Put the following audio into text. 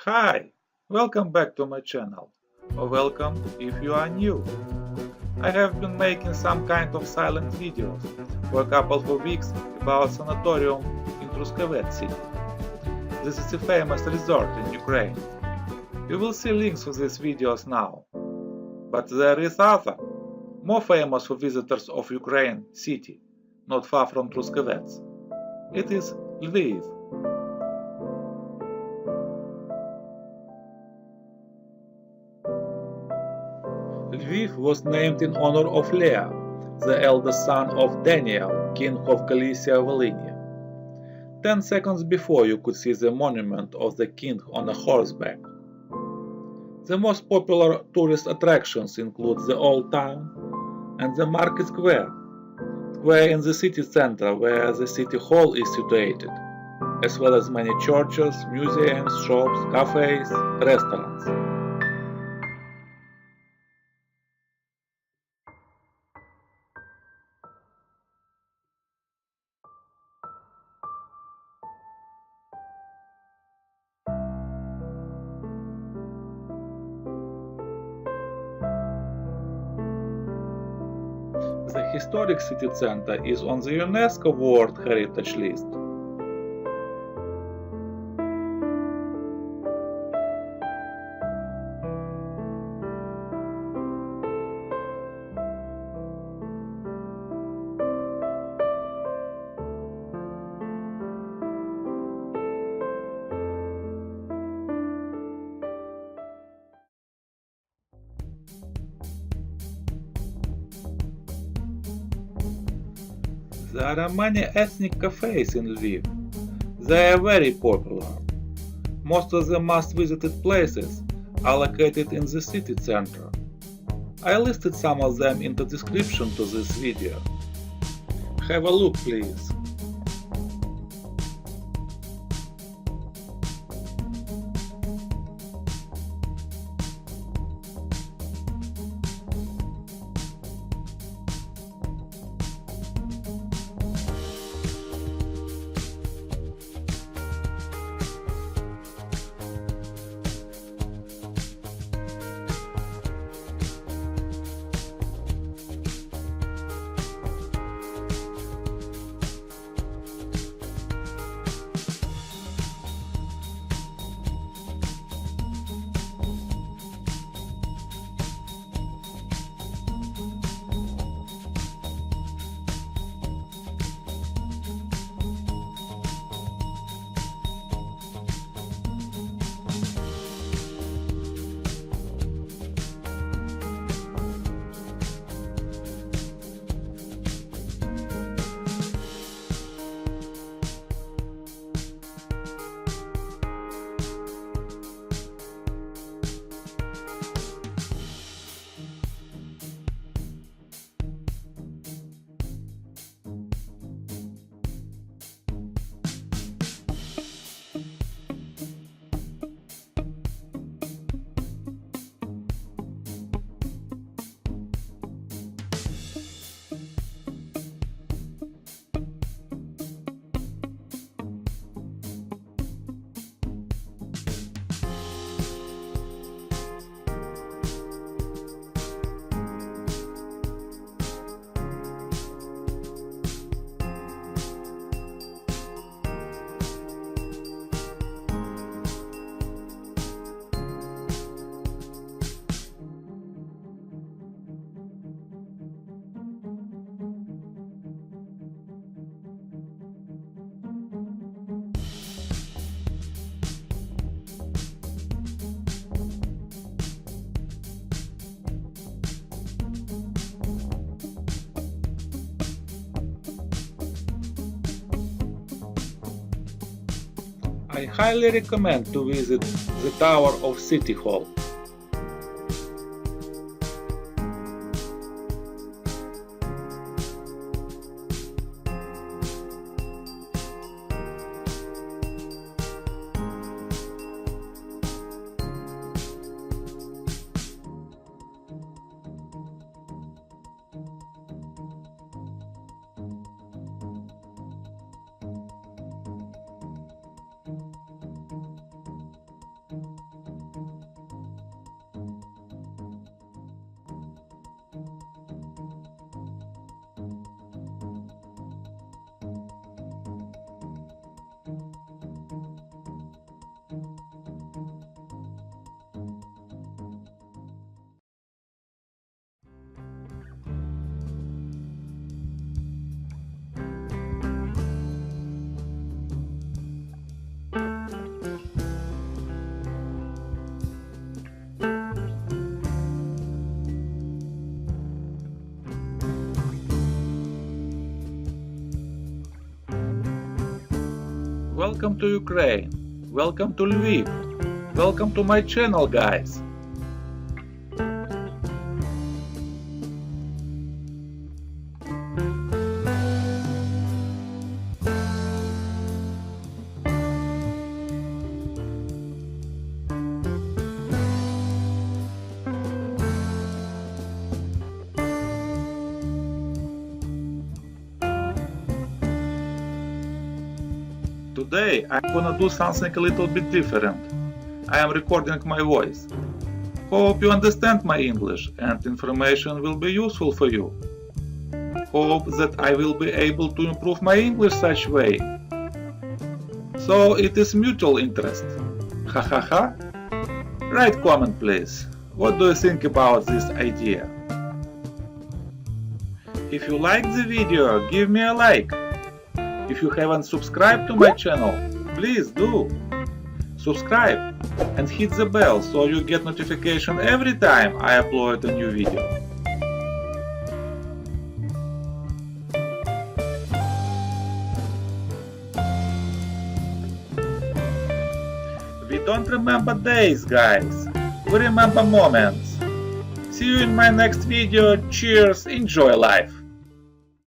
Hi, welcome back to my channel, or welcome if you are new. I have been making some kind of silent videos for a couple of weeks about sanatorium in Truskavets city. This is a famous resort in Ukraine. You will see links to these videos now. But there is other, more famous for visitors of Ukraine city, not far from Truskavets. It is Lviv. Lviv was named in honor of Lea, the eldest son of Daniel, king of Galicia, Volhynia. 10 seconds before you could see the monument of the king on a horseback. The most popular tourist attractions include the Old Town and the Market Square in the city center where the city hall is situated, as well as many churches, museums, shops, cafes, restaurants. The historic city center is on the UNESCO World Heritage List. There are many ethnic cafes in Lviv. They are very popular. Most of the must-visited places are located in the city center. I listed some of them in the description to this video. Have a look, please. I highly recommend to visit the Tower of City Hall. Welcome to Ukraine. Welcome to Lviv. Welcome to my channel, guys. Today I'm gonna do something a little bit different. I am recording my voice. Hope you understand my English and information will be useful for you. Hope that I will be able to improve my English such way. So it is mutual interest. Ha ha ha. Write comment please. What do you think about this idea? If you like the video, give me a like. If you haven't subscribed to my channel, please do. Subscribe and hit the bell so you get notification every time I upload a new video. We don't remember days, guys. We remember moments. See you in my next video. Cheers, enjoy life.